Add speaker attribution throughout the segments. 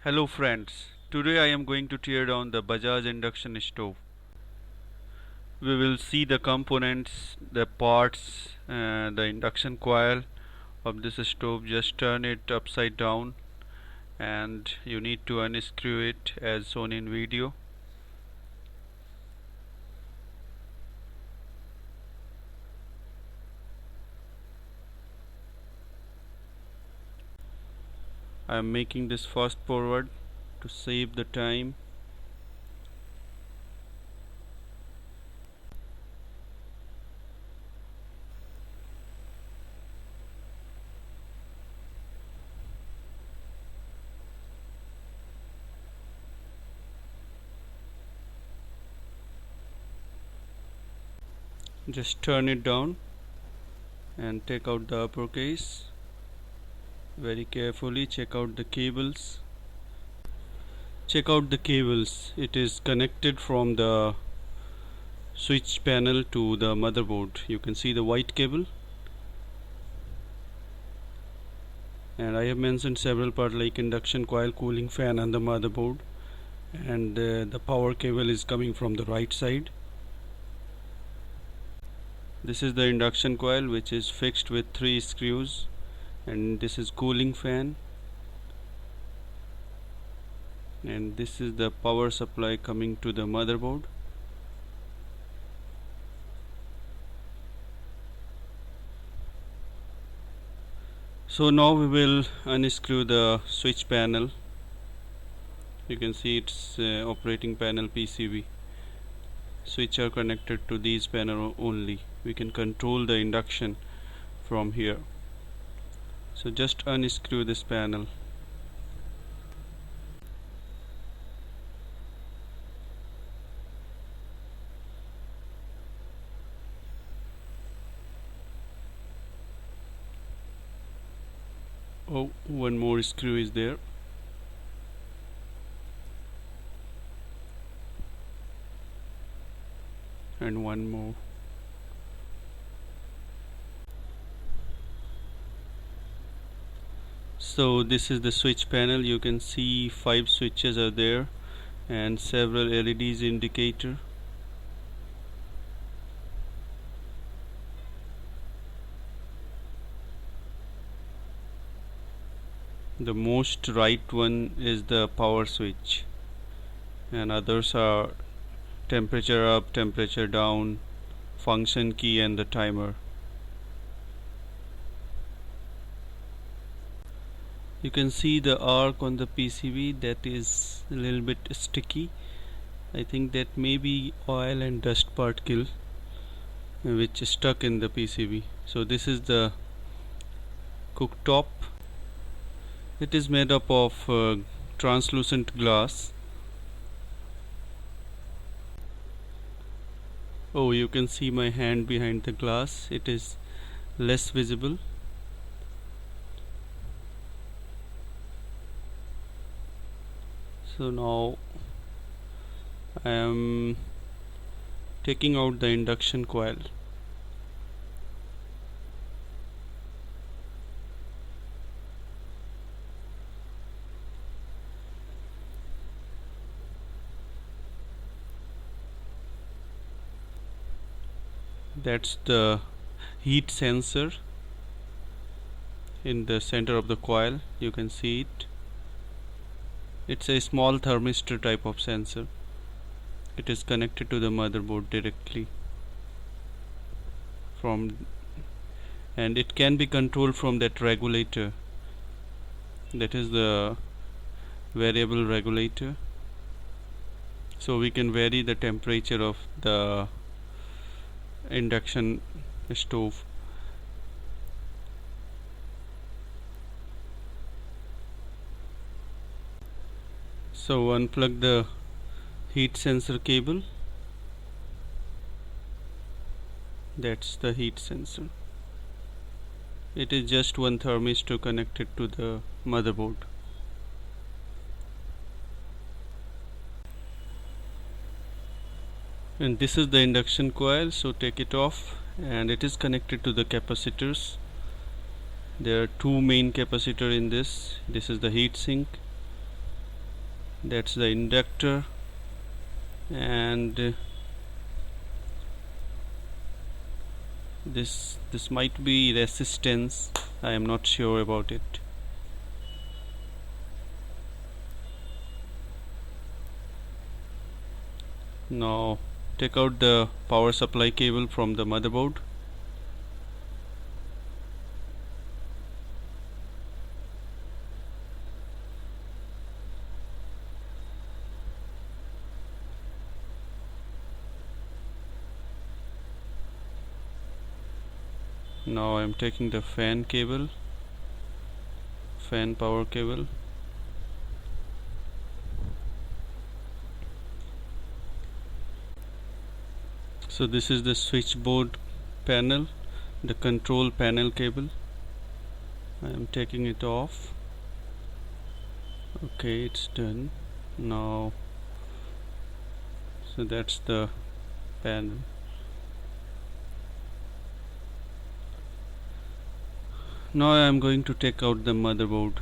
Speaker 1: Hello friends, today I am going to tear down the Bajaj Induction Stove. We will see the components, the parts, the induction coil of this stove. Just turn it upside down and you need to unscrew it as shown in video. I am making this fast forward to save the time. Just turn it down and take out the upper case. Very carefully check out the cables. It is connected from the switch panel to the motherboard. You can see the white cable, and I have mentioned several parts like induction coil, cooling fan and the motherboard, and the power cable is coming from the right side. This is the induction coil, which is fixed with 3 screws, and this is cooling fan, and this is the power supply coming to the motherboard. So now we will unscrew the switch panel. You can see it's operating panel PCB. Switch are connected to these panel only. We can control the induction from here. So just unscrew this panel. Oh, one more screw is there. And one more. So this is the switch panel. You can see 5 switches are there and several LEDs indicator. The most right one is the power switch, and others are temperature up, temperature down, function key and the timer. You can see the arc on the PCB that is a little bit sticky. I think that may be oil and dust particle which is stuck in the PCB. So this is the cooktop. It is made up of translucent glass. Oh, you can see my hand behind the glass. It is less visible. So now I am taking out the induction coil. That's the heat sensor in the center of the coil. You can see it. It's a small thermistor type of sensor. It is connected to the motherboard directly and it can be controlled from that regulator. That is the variable regulator. So we can vary the temperature of the induction stove. So unplug the heat sensor cable. That's the heat sensor. It is just one thermistor connected to the motherboard. And this is the induction coil, so take it off, and it is connected to the capacitors. There are two main capacitors in this. This is the heat sink That's the inductor, and this might be resistance. I am not sure about it. Now take out the power supply cable from the motherboard. Now I am taking the fan power cable. So this is the switchboard panel, the control panel cable. I am taking it off. Okay, it's done. Now, so that's the panel. Now I am going to take out the motherboard.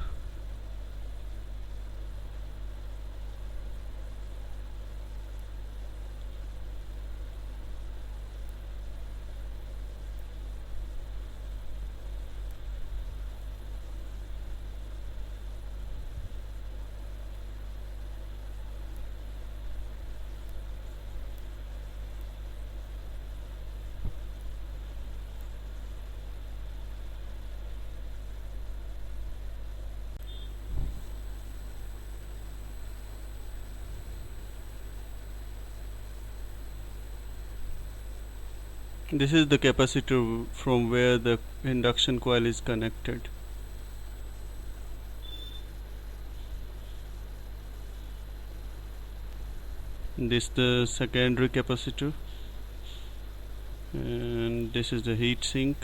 Speaker 1: This is the capacitor from where the induction coil is connected. This is the secondary capacitor, and this is the heat sink.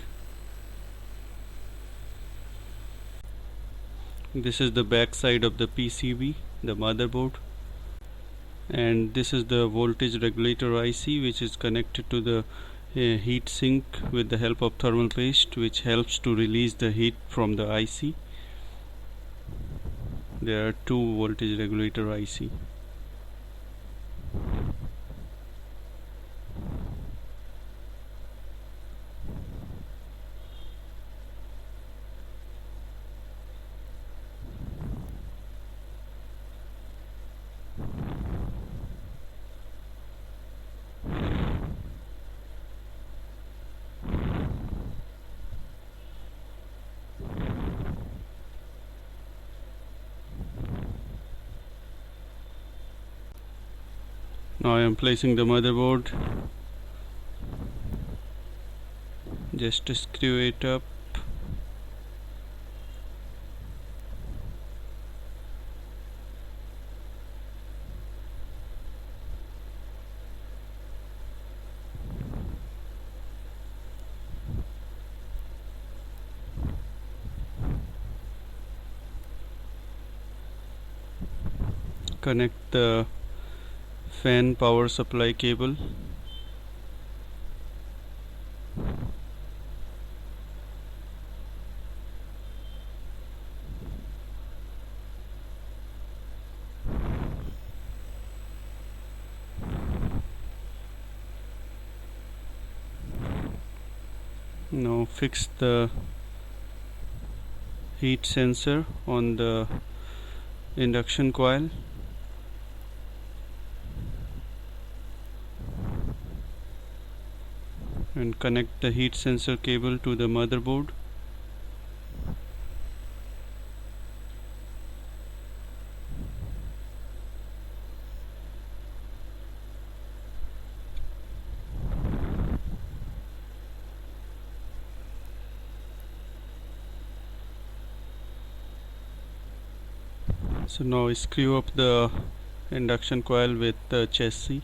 Speaker 1: This is the back side of the PCB, the motherboard, and this is the voltage regulator IC, which is connected to the heat sink with the help of thermal paste, which helps to release the heat from the IC. There are two voltage regulator IC. Now I am placing the motherboard. Just to screw it up. Connect the fan power supply cable. Now fix the heat sensor on the induction coil. And connect the heat sensor cable to the motherboard. So now screw up the induction coil with the chassis.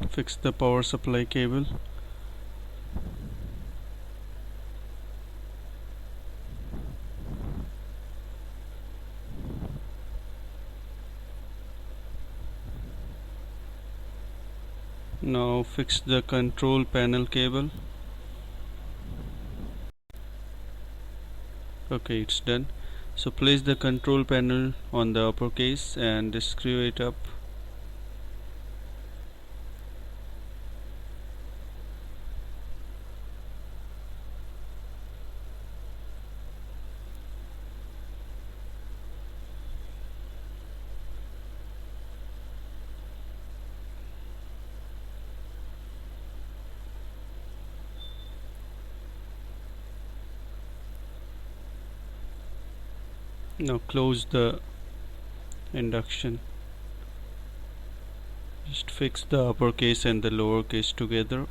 Speaker 1: Fix the power supply cable. Now fix the control panel cable. Okay, it's done. So place the control panel on the upper case and screw it up. Now close the induction. Just fix the upper case and the lower case together.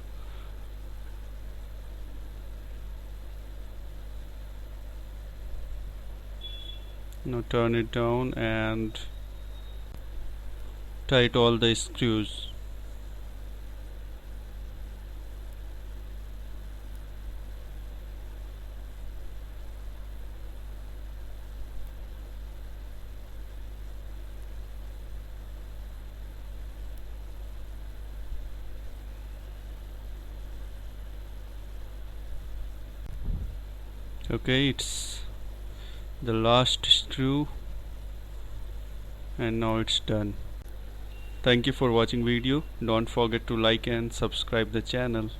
Speaker 1: Now turn it down and tight all the screws. Okay, it's the last screw, and now it's done. Thank you for watching video. Don't forget to like and subscribe the channel.